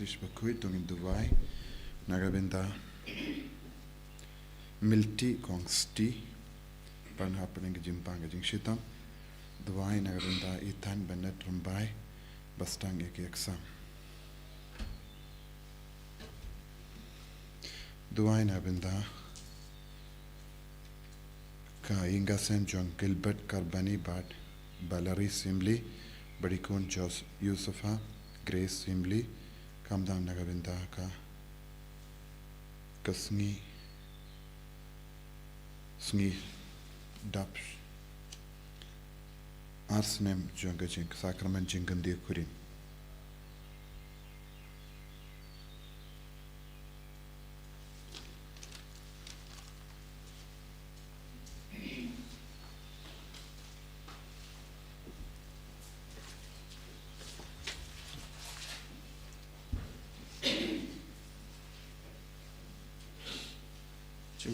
British Bakhuid tung in Dubai nagabenta milti kongsti pan happening jimpang jing shitam Dubai nagabenta Ethan Bennett Rumbai bastang ek exam Dubai nagabenta ka Inga St. John Gilbert Carbani Bad Balari Simli Badikun Jos Yusufa Grace Simli Kamdam Nagabinda Ka Sngi Dapsh Arsnem Jungajink Sacrament Jingandi Kurin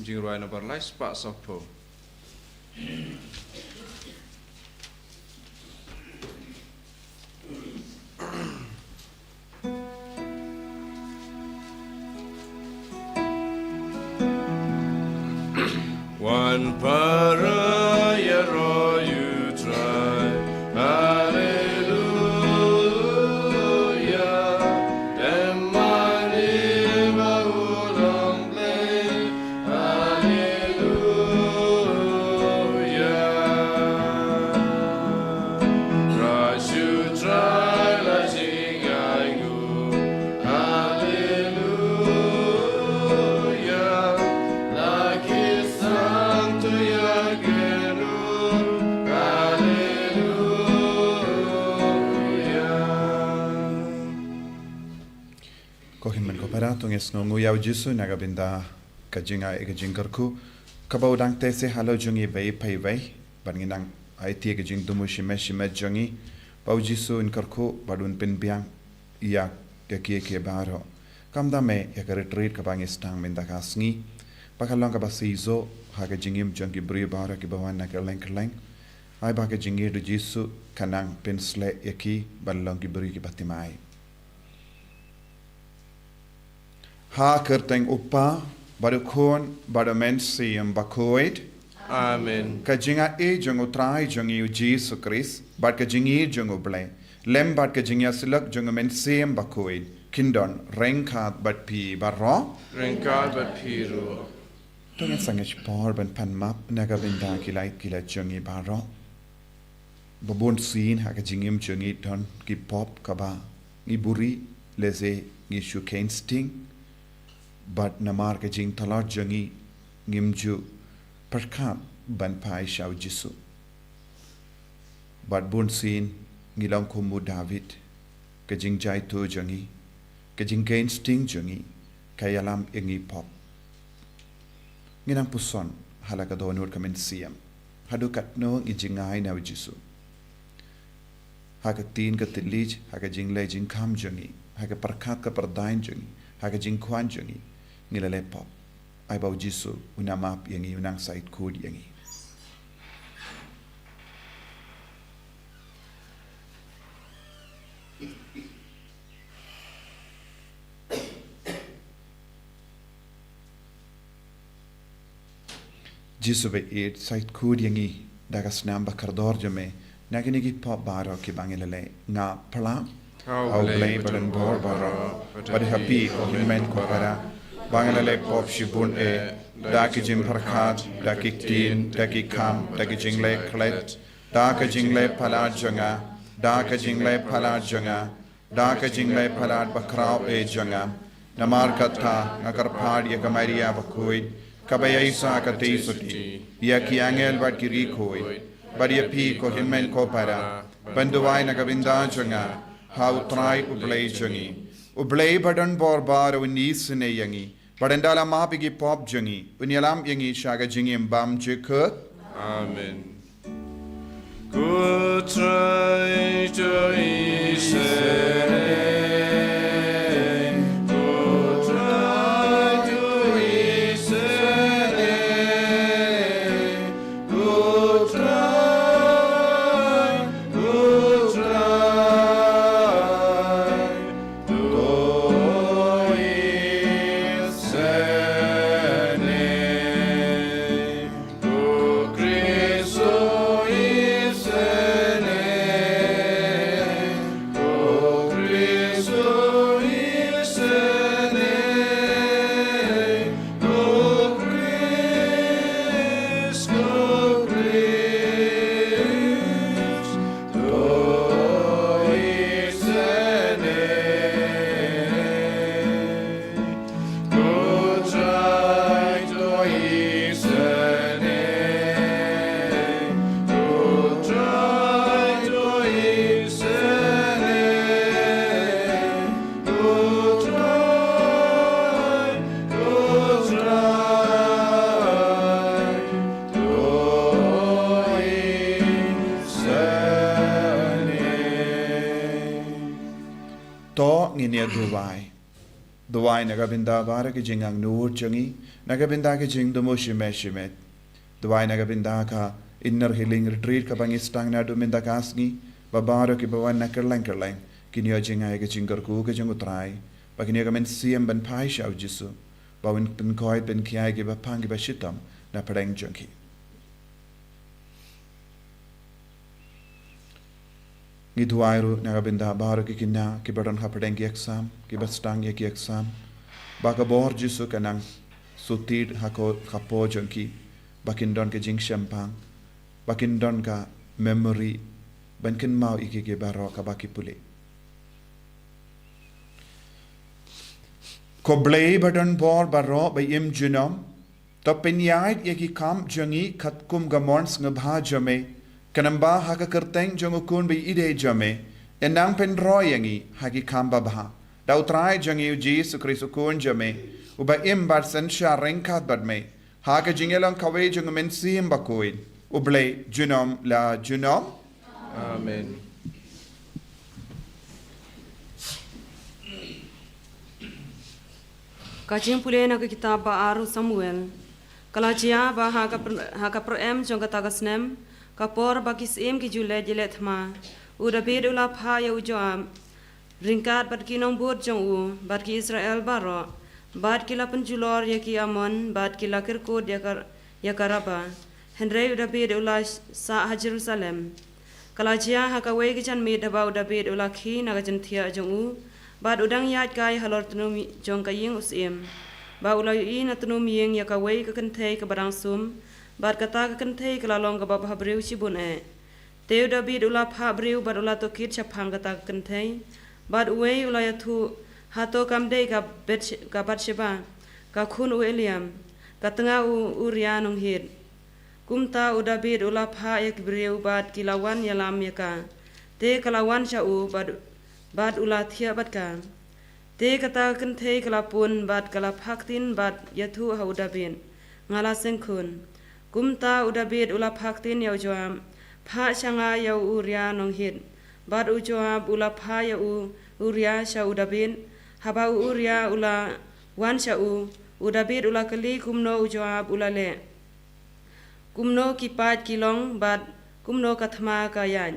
Jing roi na bar lai spa sopo. One para yero you try. Tung esngongu yau jisu nagabinda kajinga ekajingarku kabau dang tese halo jungi vei pai vei banginang IT kajing dumu shime shime jungi bau jisu inkarku badun pin biang ya ke baro kamda me ya ka retreat ka bang stang minda ka sngi pakalong ka basizo ha ka jingim jungi bri baro ki bawan na keleng ai ba ka jingi du jisu kanang pinsle yaki balong ki bri ki batimai Ha kerteng upa badukon badamensium Bakhuid Amen. Kajinga jung utrai jung yu Jesus Christ bad kajingi jung uble lem bad kajinga silak jung mensium Bakhuid kindon rengkat bad pi barro Rengkat bad pi ro Tung sangich por ban pan map nagavinda kilait kila jungi barro babon sin ha kajingim jungi don ki pop kaba ni buri leze ni shukain sting but namar ke jing thalar jangi ngimju perkhat ban pai shau jisu but bun sin ngilang khumu David ke jing jai tu jangi ke jing gain sting jangi kayalam ingi pop nginang puson halaka donur kamen siam hadukat no ngi jingai na jisu haka tin ka tilij haka jing le jing kham jangi haka perkhat ka perdain jangi haka jing kwan jangi ngilale pop ai bau jisu una map yangi unang site code yangi jisu be it site code yangi dagas namba kardor jame nagini gi pop baro ki bangilale nga pala au blay balan bor baro bad happy ko himen ko para Bangalale pop shibun daki jim parkhat daki tin daki kham daki jingle klet daki jingle phalad janga daki jingle phalad janga daki jingle phalad bakrao janga namar katha agar phad ya kamaria Bakhuid kabaya isa kati suti ya kiangel bad kiri khoi bariya pi ko himen ko para banduwai nagavinda janga how try ublay jangi ublay badan bor bar unisne yangi Padendala mapigi pop jangi unyalam yangi shaga jingi mbam jikut Amen. Good try to Good try. nginia duwai nagabinda bara ki jingang nur changi nagabinda ki jing dumo shimet duwai nagabinda ka inner healing retreat ka bangi stang na duminda kasngi babaro ki bawan nakerlang kinyo jingai ki jingar ku ki jingu trai ba kinyo kamen siem ban pai shau jisu bawin pen koi pen kiai ki ba pangi ba shitam na padang junki ngi duairu nagabinda baro ki kinna ki badan ha padang ki exam ki ba stang ki exam ba ka bor jisu kanang sutir hako kapo junki bakindon ke jing shampang bakindon ka memory bankin mau iki ke baro ka baki pule ko blei badan bor baro by im junom to penyait yaki kam jangi khat kum gamons ngabha jame kanamba haka kerteng jongu kun by ide jame enang pen royangi haki kam babha dautrai jangi Jesus Christ kun jame uba im bar sen sharing kat badme haka jingelang kawe jong men sim Bakhuid ublei junom la junom Amen. Kajing pule na kitab Aru Samuel. Kalajia ba haka proem jong katagasnem kapor bakis im ki jule jilet ma. Uda bid ula pha ya ujoam. Ringkat bat ki nong bud jong u bat ki Israel baro. Bat ki la penjulor ya ki Amon bat ki la kirkud ya karaba. Henry uda bid ula sa Jerusalem. Kalajia haka wei ki chan mi daba uda bid ula ki na gajan thia jong u. Bad udang yat kai halor tunum jong kaying usim. Ba ulai na tunum yeng ya kawai ka kentei ka barang sum. Bad kata ka kentei ka lalong ka bab habriu sibun e. Teu David ula pha briu bad ula tokit chapang kata ka kentei. Bad uwei ula yatu hato kamdei ka Batsheba ka khun u Eliam ka tengah u Uria nong hid. Kumta u David ula pha yak briu bad kilawan yalam yaka. Te kalawan sya u bad ulah thia bad ka te kata kan thei kalapun bad kala phaktin bad yathu ha udabin ngala sengkhun kumta udabit ulah phaktin yau joam pha changa yau uria nong hit bad ujoab ulah pha yau uria sha udabin haba uria ulah wan sha udabit ulah kali kumno ujoab ulale kumno kipat kilong bad kumno kathma kayan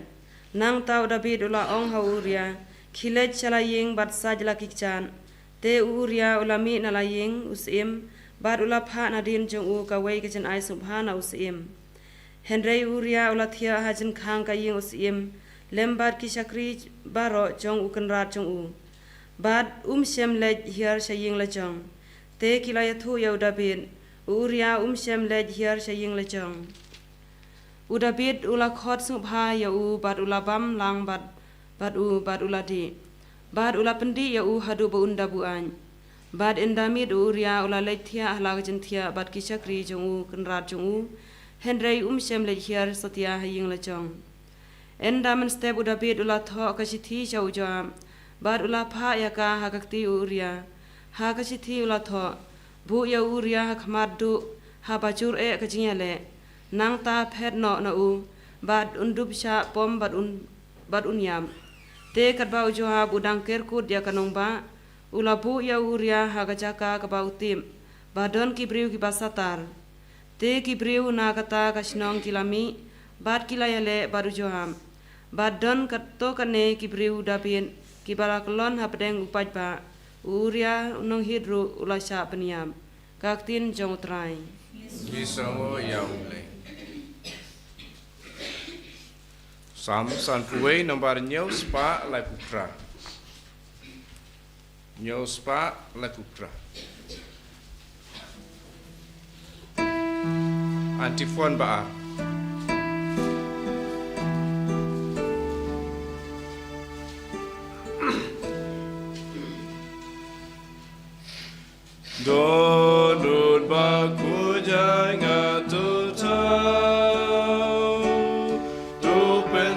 nang ta udabit ulah ong ha uria Khilet chalaying bat sajla kikchan te uria ulami nalaying usim bat ulapha nadin jong u kawai kichan ai subhana usim Henry uria ulathia hajin khang kaying usim lembat ki shakri baro jong ukanrat jong u bat shem lej hiar shaying la jong te kilayathu yaudabin uria shem lej hiar shaying la jong udabit ulakhot subha ya u bat ulabam lang bad uladi bad ulapendi ya u hadu bu unda buan bad endamid uria ula lethia ahla jinthia bad kisakri jong u kanrat jong u Henry shem le hiar satia haying la jong endaman step udabid ula tho kasithi chau jam bad ula pha ya ka hakakti uria ha kasithi ula tho bu ya uria khmat du ha bachur e kajinyale nang ta phet no na u bad undub sha pom bad unyam te katba ujoha budang kerkut dia kanong ba ulabu ya uria hagajaka ka bautim badon kibriu ki basatar te kibriu na kata kasnong kilami bad kilayale baru joham badon katto kane kibriu dabin kibaraklon hapdeng upajba uria unong hidru ulasha peniam kaktin jong trai Gisango yaule Sam san puwe nombar nyau spa lai putra. Nyau spa lai putra. Antifon ba'a. Donut baku jangan tutau.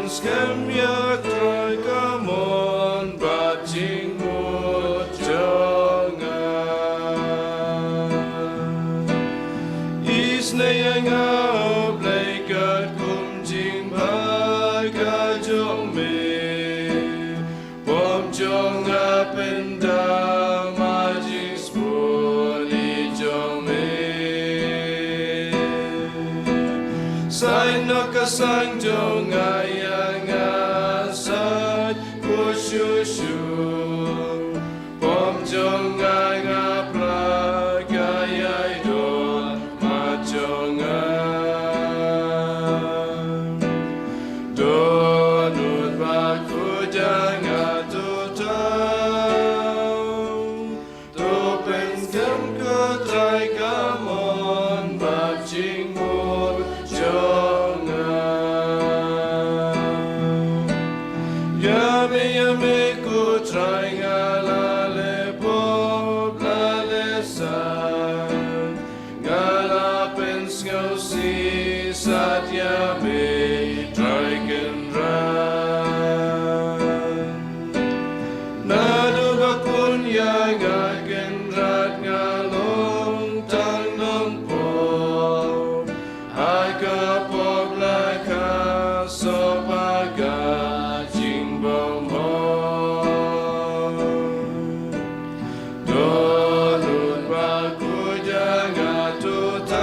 Skem yak troy kamon bating mut jangan isne yang ap lekat kum jing bhai ka jong me bom jong apen kasang jong ayang asad kushushu pom jong nga prakayay don majongan donut Bakhuid nga tutang topen kem kutray kamon babjing mut jongan yame kutray nga lale pop lale san ngalapen ngausi satyame traiken ran nadubakun yang agen rat ngalong tang nong pop aga pop laka sopaga jingbom donut Bakhuid nga tutang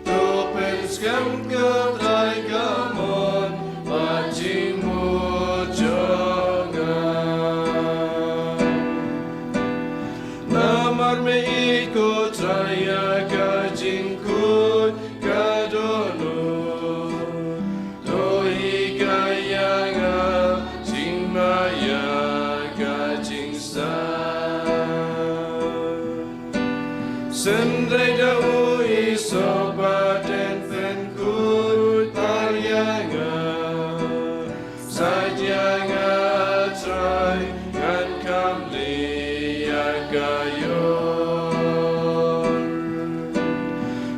topen skam katray kamon bajing mujongan namar me ikut raya kajingkut kadonut tohi kayanga jingmaya sendrai daui sobaten fenkut paryanga sajanga trai kan kamli agayor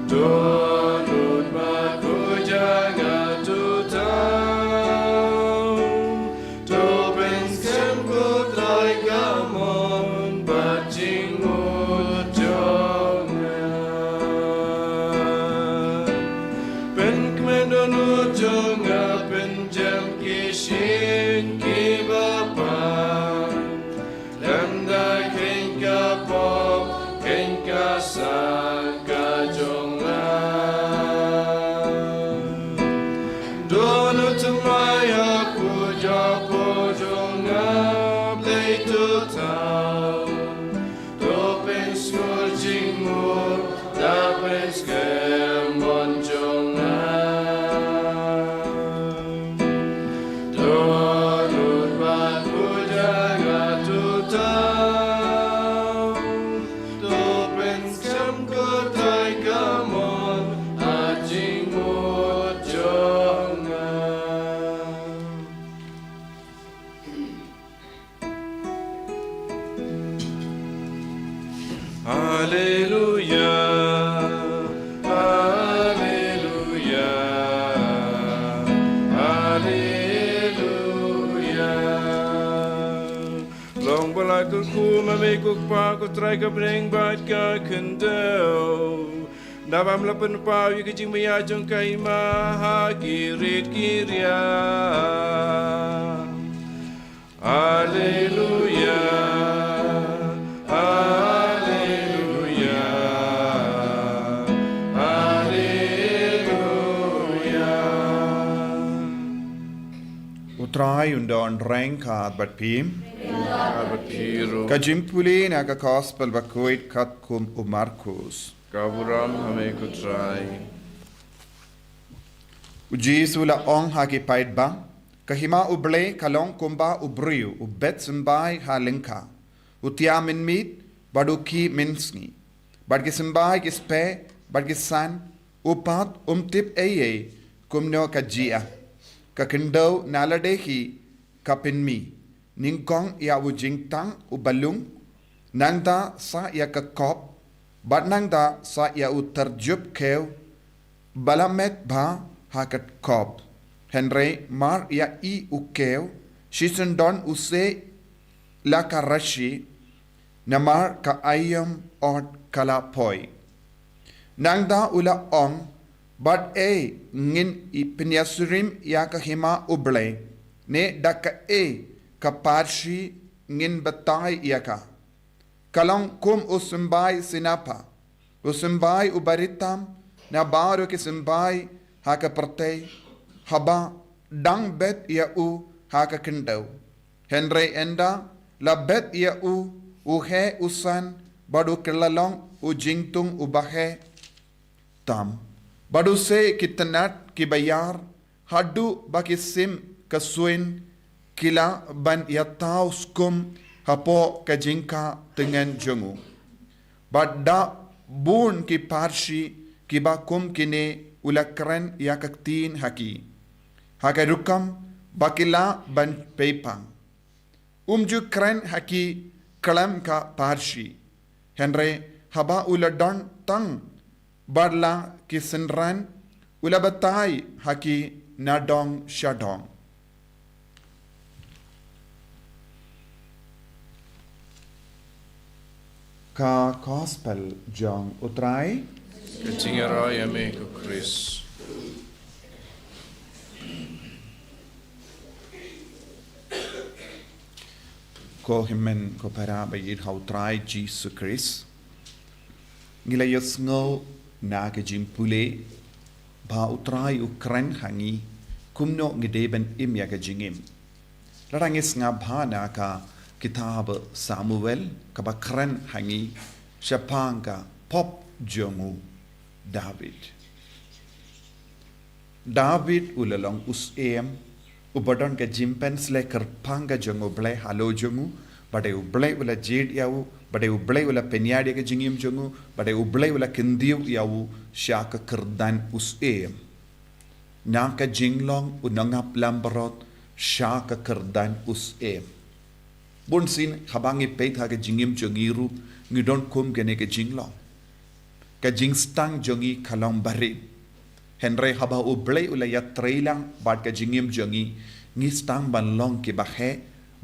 donut Bakhuid nga tutang topen skem kutray kamon bajing mujongan pen kmendonut jonga pen jam kishin kibapan landa kenka pop kenka saka jongan donut maya puja pojonga play to town topen skol jingmur dapen skemon jongan donut Bakhuid nga tutang topen skem kutray kamon ajing mujongan Hallelujah, Hallelujah, Hallelujah. Long balakul ku mamikuk pa kutray ka breng bat ka kendau. Nabam lapan pa wikajing mayajong kay mahagirit kirya. Hallelujah, Hallelujah, Hallelujah. Utray undon rengkad bat pim. Abapiro Kajimpuli na ka gospel Bakhuid kat kum umarkus. kaburam hame kutray. Ujisu la ong haki paid ba. Kahima uble kalong kumba ubriu ubet sembai halinka. Utia min mit baduki min Sngi. Badki sembai kispe badki san upat umtip eye kumno kajia. Kakindau naladehi kapinmi. Ningkong ya ujingtang ubalung. Nangda sa ya kakop. Bad nangda sa ya utarjup kew. Balamet ba hakat kop. Henry mar ya I ukew. Shisundon use la karashi. Namar ka ayam od kalapoi. Nangda ula ong. Bad ngin ipinyasurim ya kahima uble. Ne daka kaparshi ngin batay yaka. Kalang kum usumbai sinapa. Usumbai ubaritam na baru ke sembai haka pertai haba dang bet ia u haka kendau henry enda la bet ia u he usan badu kelalong u jingtung u bahe tam badu se kitenat ki bayar hadu baki sim kasuin kila ban ia tau skum hapo kajingka dengan jongu badda bun ki parshi ki bakum kine ulakran ya kaktin haki haka rukam bakila ban pepang umju kran haki kalam ka parshi henry haba uladon tang badla ki senran ulabatai haki nadong shadong ka gospel jong utrai Ketinggarai ame ku Chris. ko himen ko para bayid how try Jesus Christ ngila yosngo na ke jimpule ba utrai ukran hangi kumno ngideben im ya ke jingim larangis nga bhana ka kitab Samuel ka bakran hangi shapanga pop jongu David ulalong usem ubadon ka jimpens le kerpanga jongu ble halo jongu bade uble ula jid yawu bade uble ula penyadi ka jingim jongu bade uble ula kendiu yawu shaka kerdan usem naka jinglong unangap lambarot shaka kerdan usem bunsin habangi peitha ka jingim jongiru ngidon kum gene ka jinglong ka jingstang jongi kalong barit henry haba ublay ula yatreilang bad ka jingim jongi ngistang ban long ki bahe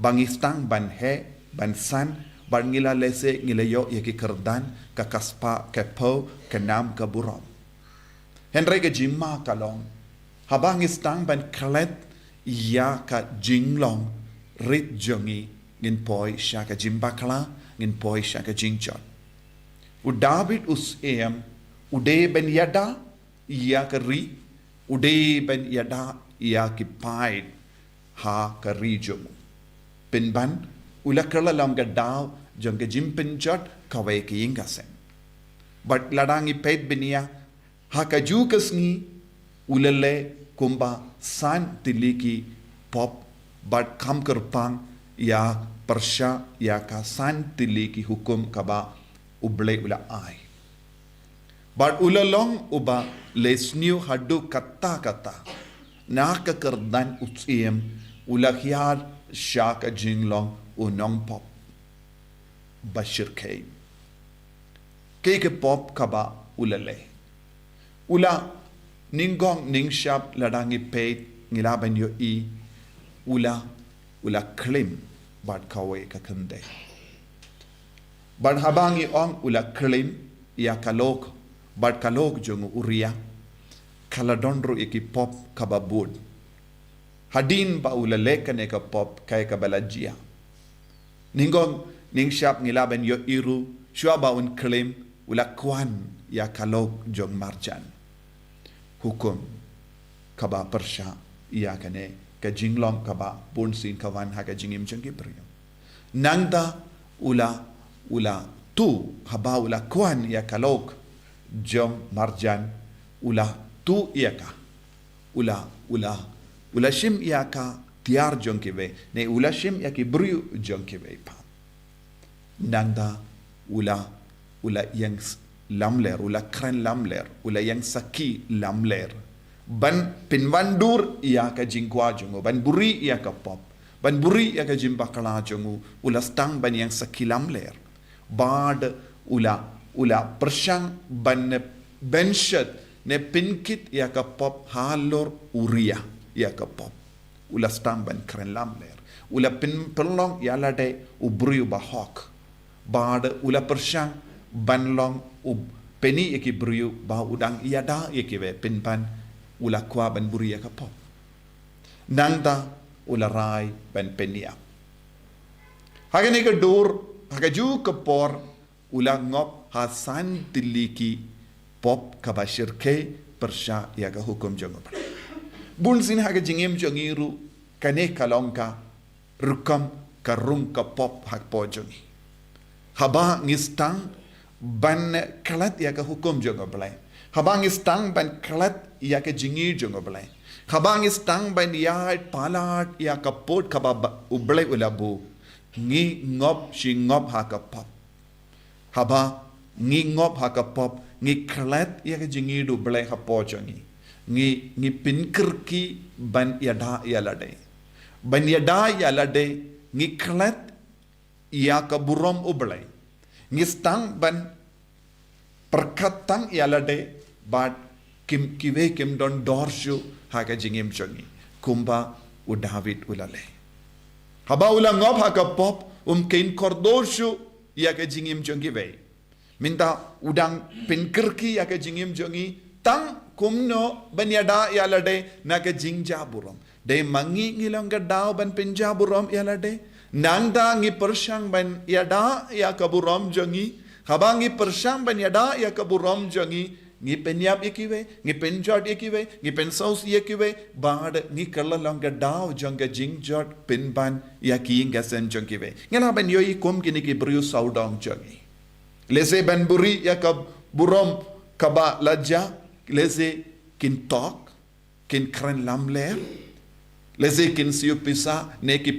bangistang ban he ban san ban ngila lese ngilayo yaki kerdan ka kaspa ka po ka nam ka burom henry ka jimma kalong haba ngistang ban kalet ya ka jinglong rit jongi ngin poi sha ka jimbakla ngin poi sha ka jingchot u David usem ude ben yada ia keri ude ben yada ia kipaid ha keri jomu penban ula kala lam gadaw jong jimpen jot kawe ki ingasen but ladangi pet benia ha kaju kasni ulale kumba san tiliki pop but kam kerpang ya persya ya ka san tiliki hukum kaba ublay ula ay. But ulalong uba lesniu hadu kata nakakerdan utsiem ulakyad shaka jinglong unong pop bashir kay. Keke pop kaba ulale. Ula ninggong ningshap ladangi peit ngilaban yo i ula klim bad kawe kakende. Bad habangi ong ula klim ya kalok bad kalok jongu uria kaladondro iki pop kababud hadin ba ula lekane ka pop kay kabalajia ningong ningshap ngilaban yo iru shua ba un klim ula kwan ya kalok jong marjan hukum kaba persya ya kane ka jinglong kaba punsin kawan ha ka jingim jengki priyo nangda ula tu haba ula kwan ya kalok jong marjan ula tu iaka ula shim iaka tiar jong kiwe ne ula shim yaki bru jong kiwe pa nangda ula yang lamler ula kren lamler ula yang saki lamler ban pinwandur iaka jingkwa jongo ban buri iaka pop ban buri iaka jimbakala jongo ula stang ban yang saki lamler bad ula persyang ban benchet ne pinkit ya ka pop halor uria ya ka pop ula stang ban kren lamler ula pin perlong ya lade ubru ba hok bad ula persyang ban long peni yaki bru ba udang iada yaki we pin pan ula kwa ban buri ya ka pop nangda ula rai ban penia hagani ka dur hagaju ka por ula ngop hasan tiliki pop ka ba shirke persha ya ka hukum jongo bla bun sin ha ka jingem jongiru kane kalongka rukam karung ka pop hak po jongi haba ngistang ban kalat ya ka hukum jongo bla haba ngistang ban kalat ya ka jingi jongo bla haba ngistang ban ya palat ya ka pot ka ba uble ulabu ngi ngop shi ngop ha ka pop haba ngi ngop ha ka pop ngi kalat ya ka jingi du ble ha po jongi ngi pinkirki ban yada ya lade ngi kalat ya ka burom uble ngi stang ban perkatang ya lade bat kim kive kim don dorshu ha ka jingim jongi kumba u David ulale haba ula ngop ha ka pop kain kordorshu ya ka jingim jongi ve minta udang pinkirki ya ka jingim jongi tang kumno ban yada ya lade na ka jingja burom de mangi ngilong ga daw ban pinja burom ya lade nangda ngi persyang ban yada ya ka burom jongi habangi persyang ban yada ya ka burom jongi ngi penyap ikiwe ngi penjot ikiwe ngi pensaus ikiwe bad ngi kalalong ga daw jonga jingjot pinban ya ki ngasen jongiwe ngala ban yoi kum kini ki bru saudong jongi lese ban buri ya ka burom kaba laja lese kin tok kin kren lamler lese kin siu pisa ne ki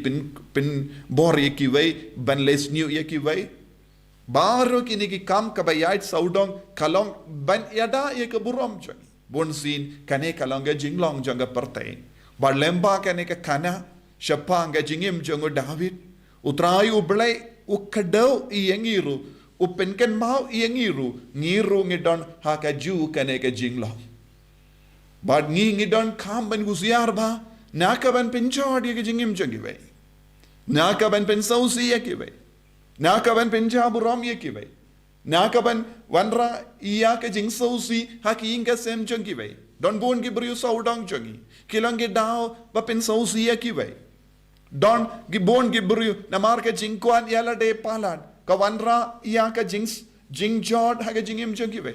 pin bor ikiwe ban les new ikiwe baru kini ki kam kabayait saudong kalong ban yada ye ke burom jongi bonsin kane kalong ga jinglong jonga partai bar lemba kane ka kana shapanga jingim jongo David utrai ublai ukadau iengiru upenken mau iengiru ngiru ngidon haka ju kane ka jinglong bad ngidon kam ban gusiar ba nakaban pinchod ye ke jingim jongi we nakaban pensausi ye ke we nakaban penjabu rom ye kiwe nakaban wanra iya ke jing sausi haki inga sem jongi we don bon gi bru saudang jongi kilange dao ba pen sausi ye kiwe don gi bon gi bru namar ke jing kwan yala de palad ka wanra iya ke jing jod hake jingim jongi we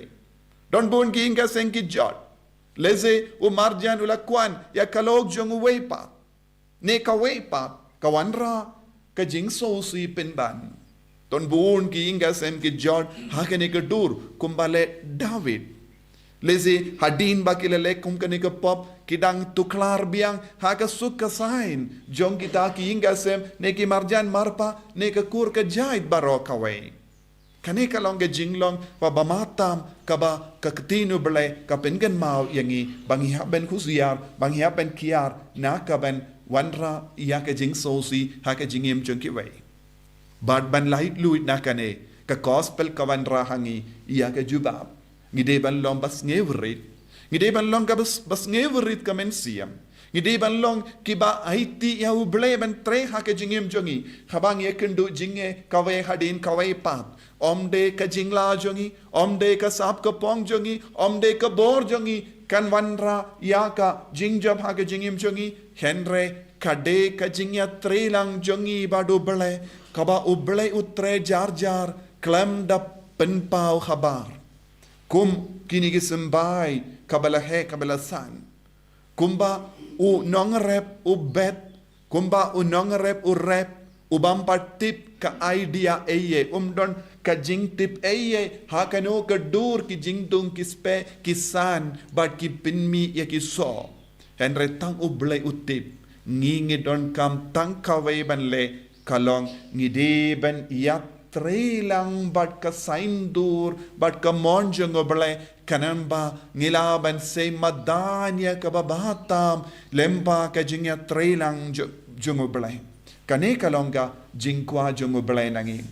don bon gi inga sen ki jod leze u marjan ula kwan ya kalog jongu we pa ne ka we pa ka wanra ka jing sausi pen ban Don buon ki inga sem ki jod hakane ka dur kumbale David leze hadin bakilale kumkane ka pop kidang tuklar biang haka sukka sain jong kita ki inga sem ne ki marjan marpa ne ka kur ka jaid baroka we kane ka long ka jinglong pa bamatam ka ba ka ktinu bele ka pengen mau yangi bangi haben khusiar bangi haben kiar na ka ben wanra ya ka jing sosi haka jingim jong we Bad ban light luit nakane ka gospel kawan rahangi iya ka jubab ngide ban long bas ngeverit ngide ban long ka bas ngeverit ka mensiam ngide ban long ki ba aiti ya uble ban tre ha ka jingim jongi habang ye kendu jinge kawe hadin kawe pap omde ka jingla jongi omde ka sap ka pong jongi omde ka bor jongi kan wanra ya ka jingjab ha ka jingim jongi henre kade ka jingya tre lang jongi badu bele kaba ublay utre jar klam da penpau khabar kum kini gisembay kabala he kabala san kumba u nongrep u bet kumba u nongrep u rep u bampa tip ka idea eye don ka jing tip eye hakano ka dur ki jingtung kispe kisan bat ki pinmi ya ki so henre tang ublay utip ngingi don kam tang kawai ban le kalong ngide ban yatre lang bat ka saindur bat ka monjong oble kanamba ngila ban se madanya ka babatam lemba ka jingya tre lang jong oble kane kalonga jingkwa jong oble nangi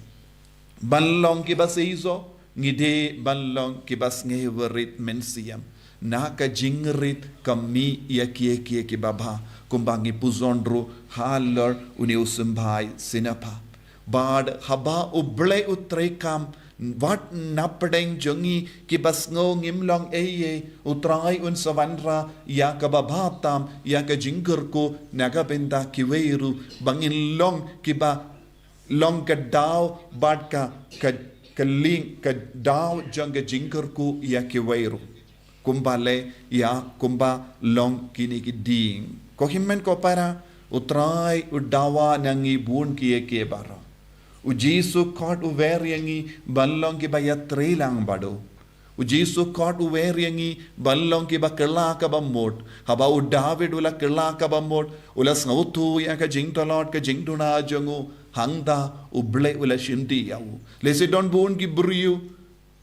banlong ki basizo ngide banlong ki bas ngeverit mensiam naka jingrit kami yakie ki baba kumbangi puzondru halar uni usumbai sinapa bad haba uble utrekam wat napadeng jongi ki basngo ngimlong eye utrai un savanra ya ka babatam ya ka jingurko naga benda kiweru bangin long ki ba long ka daw bad ka keling ke daw jang ke jingkerku ya ke wairu kumbale ya kumba long kini ki ding ko himmen ko para utrai udawa nangi bun ki ke bara u Jesu kot u veriangi ballong ki ba yatrelang bado u Jesu kot u veriangi ballong ki ba kela ka ba mot haba u David ula kela ka ba mot ula snautu ya ka jingtolot ka jingtuna jangu hangda uble ula shindi yawu lesi don bun ki briu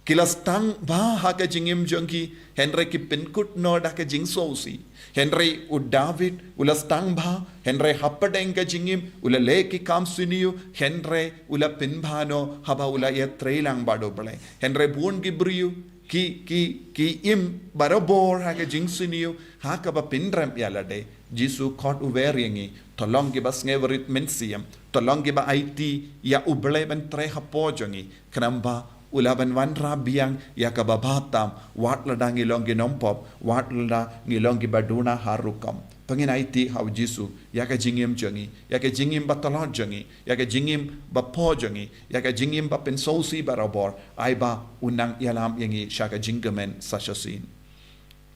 kilas tang ba ha ka jingim jangki Henry ki pinkut no da ka jing sosi Henry u David ula stang ba Henry happadeng ka jingim ula le ki kam siniu Henry ula pinbano haba ula ya trailang bado ble Henry bun ki briu ki im barabor ha ka jing siniu ha ka ba pinram yalade Jesu kot u veriangi tolong ki bas ngeverit mensiam tolong ki ba IT ya uble ben tre hapojangi kramba ulaban wanra biang ya ka babatam wat lada ngilong ginompop wat lada ngilong ki baduna harukam pengin IT hau Jesu ya ka jingim jangi ya ka jingim batalot jangi ya ka jingim bapo jangi ya ka jingim ba pensosi barabor ai ba unang yalam yangi shaka jingamen sashasin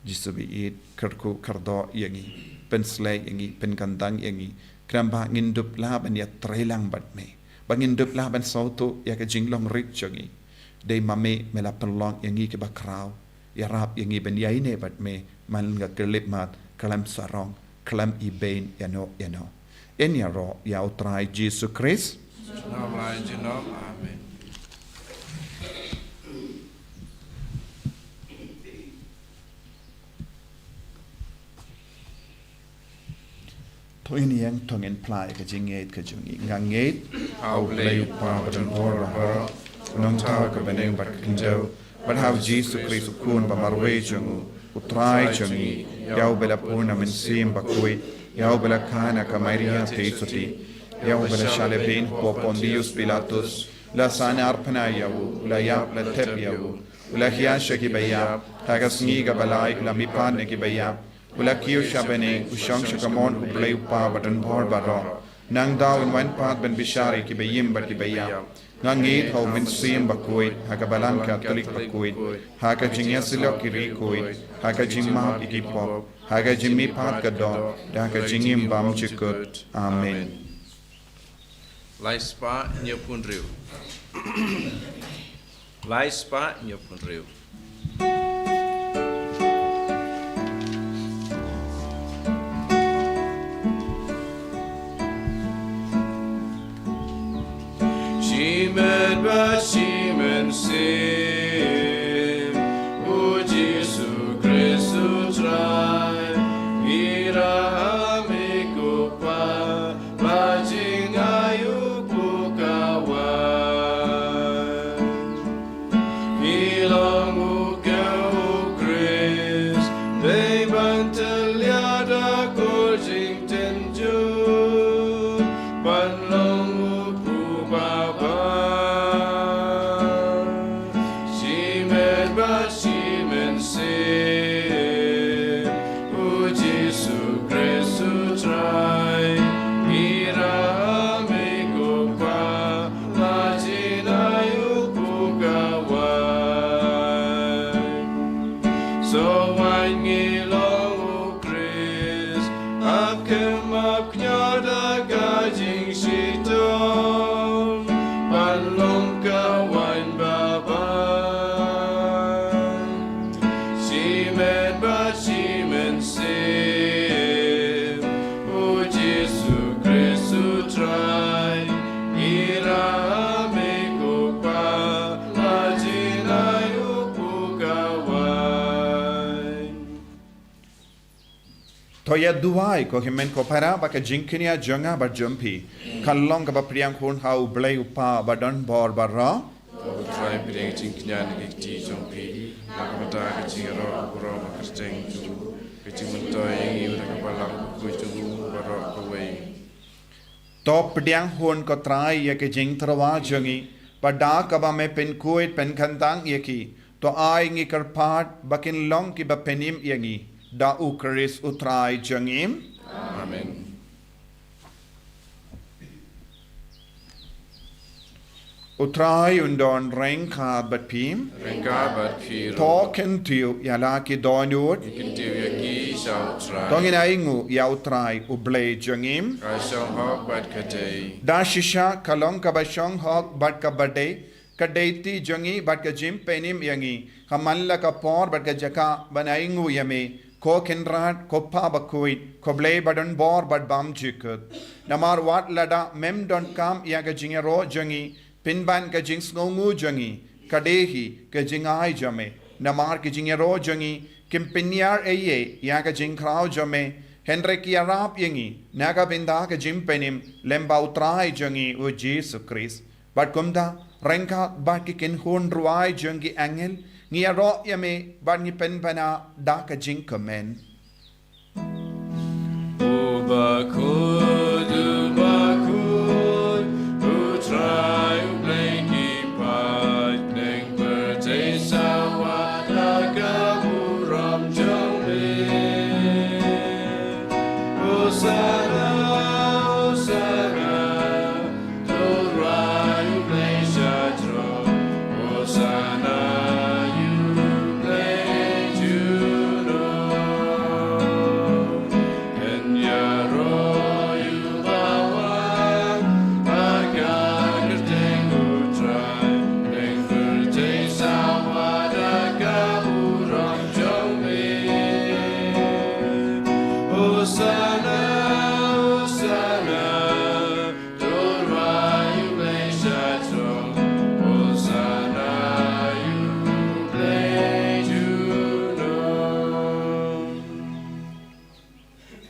Jesu bi it kerku kerdo yangi penslay yangi penkandang yangi kramba ngindup laban ya trelang bat me bangindup laban sauto ya ka jinglong rik jangi dei mame mela pelong yangi ke bakrau ya rap yangi ben yaine bat me man ga kelip mat kalam sarong kalam ibain yano en ya ro ya utrai Jesus Christ amen to ini yang tongen plai ke jinget ke jungi nganget au lei pa badan bor ha nong ta ka beneng bat kinjo but how Jesus Christ kun ba marwe jungu utrai jungi yau bela puna men sim Bakhuid yau bela kana ka Maria teisuti yau bela shalebin ko Pontius Pilatus la sana arpana yau la yap la tep yau la hiasha ki bayap ta Sngi ga balai la mipan ki bayap ula kiu shabene ushang shakamon ublei upa batan bhor baro nang daw in wan pat ben bishari ki bayim bat ki bayam ngangit ho min sim Bakhuid hakabalan Catholic Bakhuid haka jingyasilo ki rikuid haka jingma ikipop haka jimmi pat kadon haka jingim bam chikut amen Laispa nyopunriu Laispa nyopunriu Shimen ba shimen sim O Jesu Christu trai Ira amigo pa Majing ayu pukawan Ilang ukau Chris They banteliada kurjing tenjun Panlong Toya duai ko himen ko para baka jinkinia jonga ba jumpi kallong ka ba priang hun hau blai upa badon bor barra try priang jinkinia ni ti jumpi nakamata ka jiro ro makasteng ju kichimuntoy ngi ura ka balang ku ju baro ko wei top priang hun ko trai ya ke jing trawa jongi pada ka ba me pen kuit pen khantang yaki to ai ngi karpat bakin long ki ba penim yangi da Eucharist utrai jangim. Amen. Utrai undon renka bat pim. Renka bat piro. Token tiu yalaki donut. Kintiu yaki sau trai. Dongin aingu ya utrai ublay jangim. Kasong hok bat katay. Dashisha kalong kabashong hok bat kabade. Kadaiti jangi bat kajim penim yangi. Kamalla ka por bat kajaka banaingu yame. Ko kinrat ko pa bakhuid ko blay badon bor bad bam jikut. Namar wat lada mem don kam yaga jingero jangi. Pinban ka jing sngongu jangi. Kadehi ka jingai jame. Namar ka jingero jangi. Kimpinyar eye yaga jing krao jame. Henrik yarap yangi. Naga binda ka jim penim. Lemba utrai jangi u Jesus Christ. But kumda renka bat ki kin hun ruai jangi angel. Ngia ro yame bat ni penpana da ka jing kamen. Bakhuid, utrai ublay kipat neng bertay sawa nagaburam jome. Hosanna, Hosanna, turai ublay shatro. Hosanna, ublay juno. Kenyaro yubawan, agak kerteng utrai, neng bertay sawa nagaburam jome. Hosanna, Hosanna, turai ublay shatro. Hosanna, ublay juno.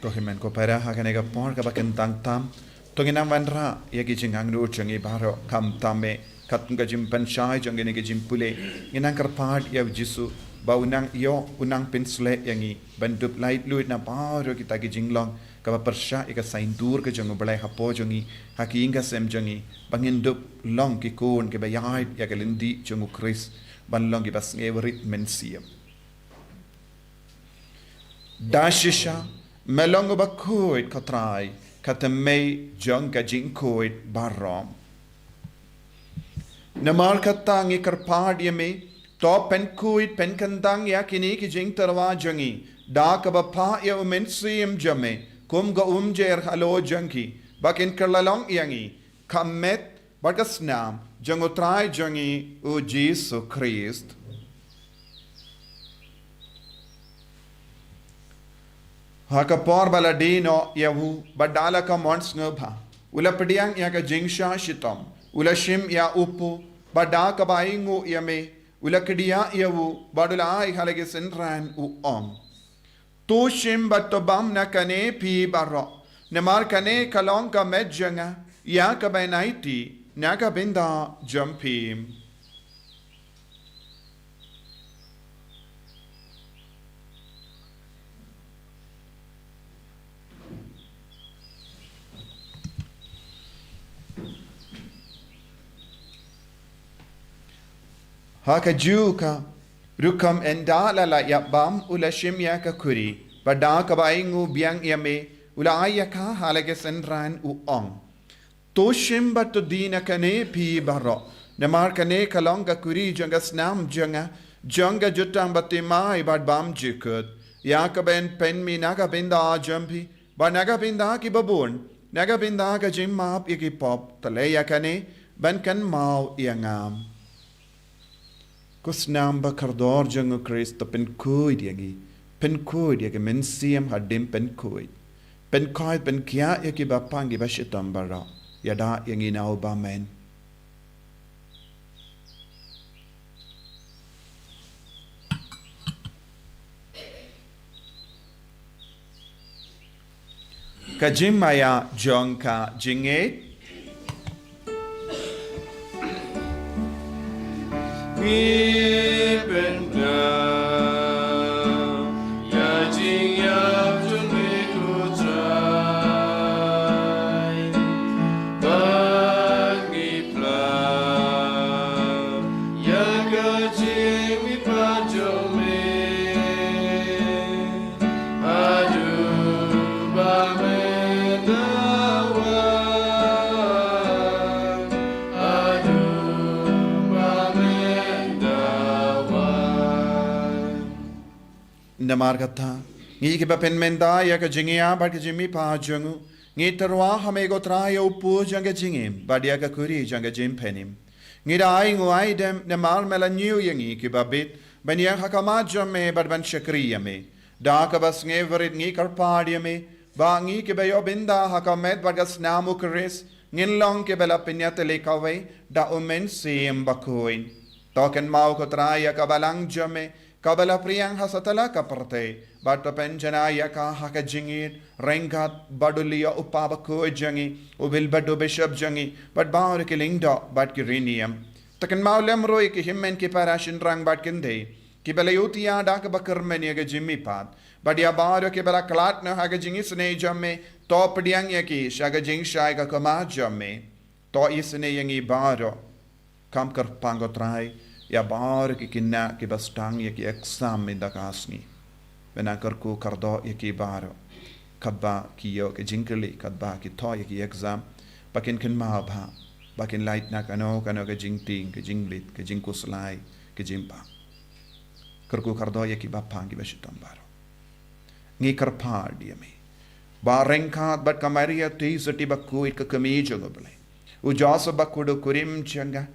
Kohimen ko para hakanega por ka baken tang tam. Tonginang vanra yagi jingang nu jangi baro kam tame katunga jim panshai jangi nege jim pule. Nginang karpad ya jisu ba unang yo unang pinsle yangi bandup light luit na baro kita gi jinglong ka ba persha ika saindur ka jangu balai hapo jangi haki inga sem jangi bangindup long ki kun ke ba yai ya galindi jangu Chris ban long ki bas ngeverit mensiam. Dashisha melongo bakhuid katrai katamay jong kajing kuid barom. Namar katangi karpad yame to pen kuid pen kandang ya kini ki jing tarwa jangi da kabapa ya umensiam jame kum ga jer halo jangi bakin karlalong yangi kamet bagasnam jangotrai jangi u Jesus Christ. Haka por baladino yahu badala ka mons ngabha ula pediang ya ka jingsha shitom ula shim ya upu bada ka baingu yame ula kedia yahu badula ai halage senran u ong tu shim batobam na kane pi baro nemar kane kalong ka medjanga ya ka bainaiti na ka binda jumpim. Haka juka rukam endala la yabam ula shimya ka kuri bada ka baingu biang yame ula ayaka halage senran u ong to shimba to dina kane pi baro namar kane kalonga kuri janga snam janga jutam batimai bad bam jikut yaka ben pen mi naga binda jumpi ba naga binda ki babun naga binda ka jimmap iki pop taleya kane ban kan mau yangam. Kusnamba kardor jangu Christ pen kuid yagi mensiam hadim pen kuid pen kia yagi bapangi bashitam bara yada yangi nau bamen. Kajimaya jonka jinget Given now, yajing yap to make you try, but we plan, yagajing we panjo me, adu bamenda adu. namargata. Ngi ke bapen menda ya ka jingia ba ka jimi pa jungu. Ngi terwa hamego traya upu janga jingim ba dia ka kuri janga jim penim. Ngi dai nguai dem namal melanyu yangi ke babit ban yang hakama jamme bad ban shakriya me. Da ka bas ngi verit ngi karpadia me ba ngi ke bayo binda hakamet bagas namu kris ngin long ke bela pinyate lekawai da umen sim Bakhuid. Token mau ko traya ka balang jamme kabala priyang hasatala kaparte but penjana ka haka jingit rengat badulia upabako jangi ubil badu bishop jangi but baur ke lingdo but kirinium taken maulem roi ke himmen ke parashin rang but kinde ki belayutia da ka bakar meni ga jimmi pat but ya baur ke bela klat na haga jingi sne jamme top diang yaki shaga jing shai ka kama jamme to isne yangi baro kam kar pango trai ya bar ki kinna ki bastang ya ki exam in da kasni bena karku kardo ya ki baro kabba ki yo ki jinkali kabba ki to ya ki exam bakin kin ma ba bakin light na kano ka jingting ki jinglit ki jingkuslai ki jimpa karku kardo ya ki bapang ki beshitam baro ngi karpar dia me ba rengkat bat kamaria ti sati Bakhuid ka kami jogoble u jasa bakudo kurim changa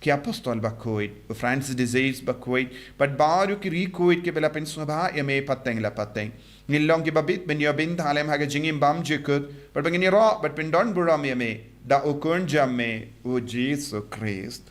ki apostol Bakhuid, Francis disease Bakhuid, but baru ki Recoid ke bela pen swabha ya me pateng la pateng. Nilong ki babit ben yo bin thalem haga jingim bam jikut, but bangini ro but pen don buram ya me da ukun jamme o Jesus Christ.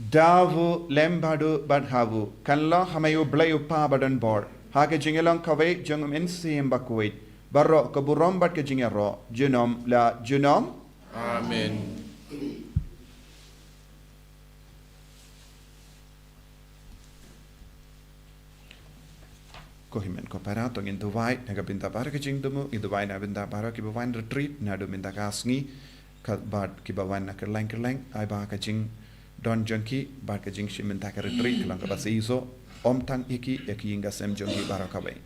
Davu lembadu badhavu kanla hamayu blayu pa badan bor haga jingelong kawai jungum insim Bakhuid. Barro keburom bat ke jingero junom la junom Amen. Kohimen koperato ngin duwai naga binta bara ke jingdumu i duwai na binta bara ki bawan retreat na do binta kasngi kat bat ki bawan na kerleng ai ba ka jing don junki bat ke jing shiminta ka retreat lang ka basiso om tang iki inga sem jongi bara ka bai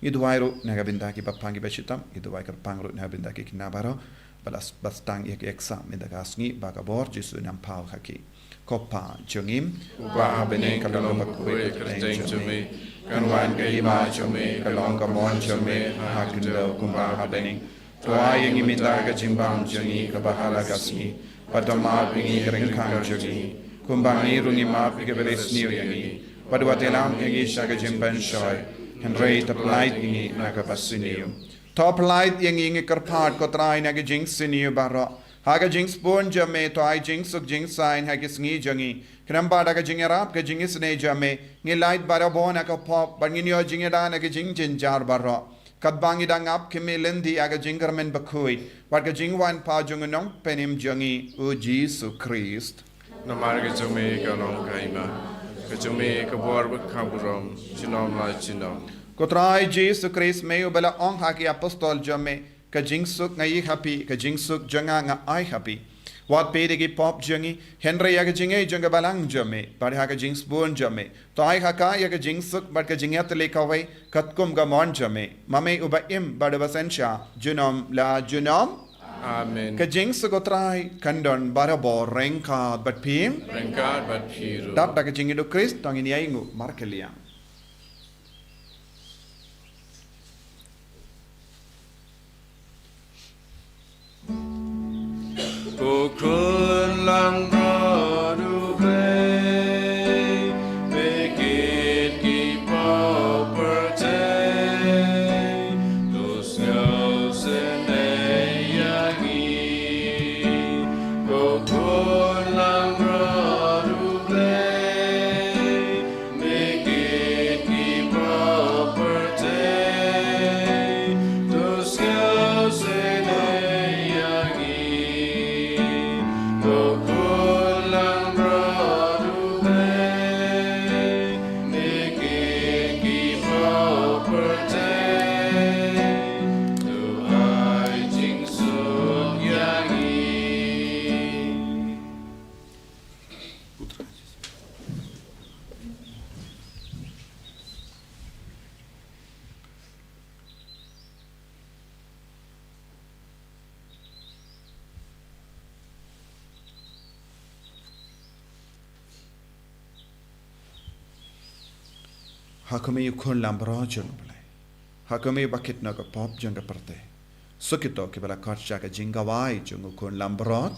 Iduwairo nagabinda ki papangi beshitam, iduwai kar pangro nagabinda ki kinabaro, balas bastang yek exam medagasngi bagabor jisu nampau haki. Kopa jongim, Upa bene kalong Bakhuid kerteng jome, kanwan ke ima jome, kalong kamon jome, hakindo kumba bene. Tua yang iminda ke jimbang jongi kabahala gasni, padama pingi keringkang jongi, kumbangi rungi ma pike beres niu yangi, padwatelam yangi shaga jimban shoy. Henry taplight ingi nagapasiniu. Toplight ingi karpat kotrai naga jing siniu baro. Haga jing spoon jame to I jing suk jing sign hagis ngi jangi. Kramba daga jing arab ka jing isne jame. Ngi light baro bona ka pop banginyo jing da naga jing jinjar baro. Kadbangi dang up kimi lindi aga jingermen Bakhuid. Warga jing wan pa jungunong penim jangi u Jesus Christ. Namarga jome kalong kaima. Kajome kabor bakaburom chinom la chinom. Kotrai Jesus Christ meyo bela ong haki apostol jame ka jingsuk ngai happy ka jingsuk janga nga ai happy. Wat pede ki pop jangi Henry ya ka jingai janga balang jame pada ha ka jings bon jame. To ai haka ya ka jingsuk bad ka jingat le kawai katkum ga mon jame. Mame uba im bada basensha junom la junom. Amen. Ka jingsuk kotrai kandon bara bo rengka bat pim. Rengkat bat piru. Dap da ka jingido Christ tangin yaingu markeliang. Kukun lang rodu play, bekit ki property, tus ngaus yagi. Kukun lang rodu play, bekit ki property, tus ngaus yagi. Hakome ukon lambro jung bale. Hakome bakit na ka pop jung ka parte. Sukito ke bala karcha ka jingawai jung ukon lambrot.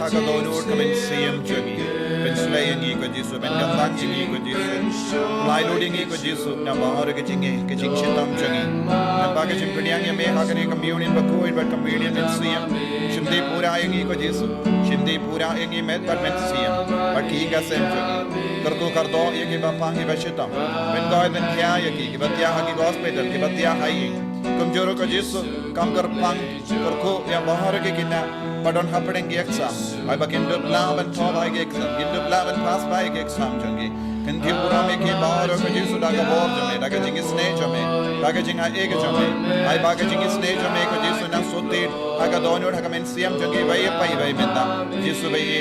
Hakadono kami siyam jungi. Pensulayan i ko Jesu Jesu ben gandang jingi ko Jesu lai loading ko Jesu na bahar ke jingi ke jing chitam jangi na baga jim pediang ya me hakani communion Bakhuid but communion in siam shimdi pura yangi ko Jesu shimdi pura yangi met but met siam but ki ga sem jangi karko kardo ye ke bapang ye bashitam ben goy ben kya ye ki batya ha ki hospital ki batya hai कमजोरों को जिसु काम कर पांग करको या बाहर के किन्ना पढ़न हापड़ेंगे exam आई बकिंदु लावन थॉ भाई के exam किंदु लावन पास भाई के exam जंगी किंतु पूरा में के बाहर को जिसु डागा बोर जमे डागा जिंग स्नेह जमे डागा जिंगा एक जमे आई बागा जिंग स्नेह जमे को जिसु ना सोते डागा दोनों डागा में सीएम जंगी वही पाई वही मिलता जिसु वही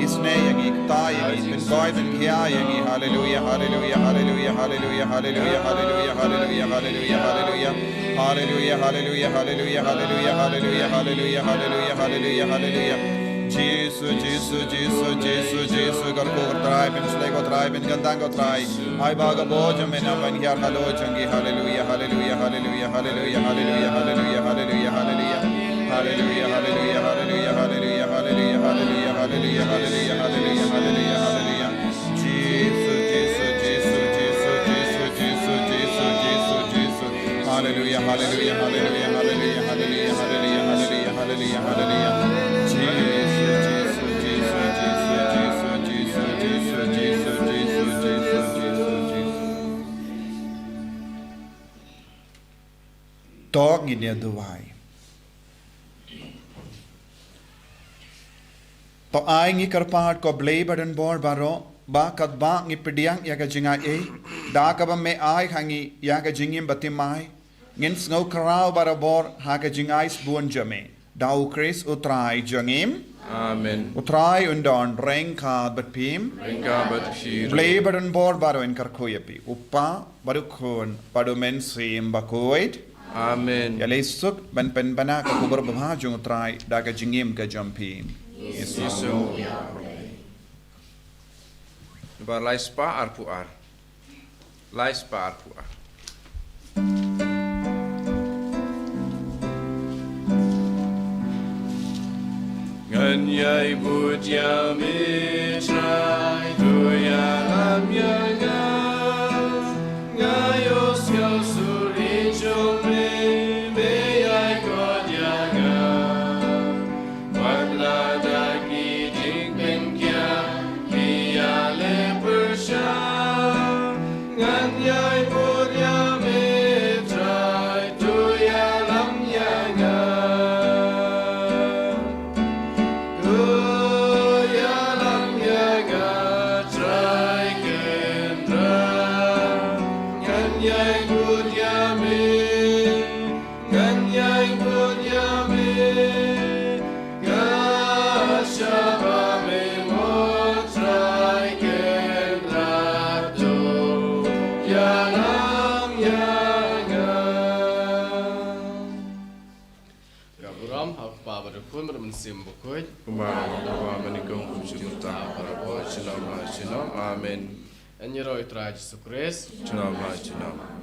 इसने यंगी ताई यंगी बिन गाय बिन किया यंगी hallelujah hallelujah hallelujah hallelujah hallelujah hallelujah hallelujah hallelujah hallelujah Hallelujah, hallelujah, hallelujah, hallelujah, hallelujah, hallelujah, hallelujah, hallelujah, hallelujah. Jesus, Jesus, Jesus, Jesus, Jesus, karko try, ben slay ko try, ben gandang ko try. Ay baga bojo mena ban yar halo changi. Hallelujah, hallelujah, hallelujah, hallelujah, hallelujah, hallelujah, hallelujah, hallelujah, hallelujah, hallelujah, hallelujah, hallelujah, hallelujah, hallelujah, hallelujah, hallelujah, hallelujah, hallelujah, hallelujah. Jesus, Jesus, Jesus, Jesus, Jesus, Jesus, Jesus, Jesus, Jesus. Hallelujah, hallelujah, hallelujah, hallelujah, hallelujah, hallelujah, hallelujah, hallelujah, hallelujah. Jesus, Jesus, Jesus, Jesus, Jesus, Jesus, Jesus, Jesus, Jesus, Jesus, Jesus. Tog in your duwai. To ay ngi karpahat ko blay badan bor baro ba kat ba ngi pediang yaga jinga e da ka ba me ay hangi yaga jingim batimai ngin snow karao barabor haga jingais buon jame dau Chris utrai jangim Amen. utrai undon renka bat pim Renka bat shir. blay badan bor baro in karkoyapi uppa barukon padumen sim Bakhuid Amen. ya lesuk ban pen bana ka kubur bahajung utrai daga jingim ka jampim Yesu. Bar lai spa arpuar. Lai spa arpuar. Nganyai budya mitrai duya lamyaga ngayos yosuri chomre beyai kodyaga wadla dagi jingben kya kiya le persha nganyai budya mitrai duya lamyaga Amen. En je rooi draadje zo Christ. Shalom, shalom.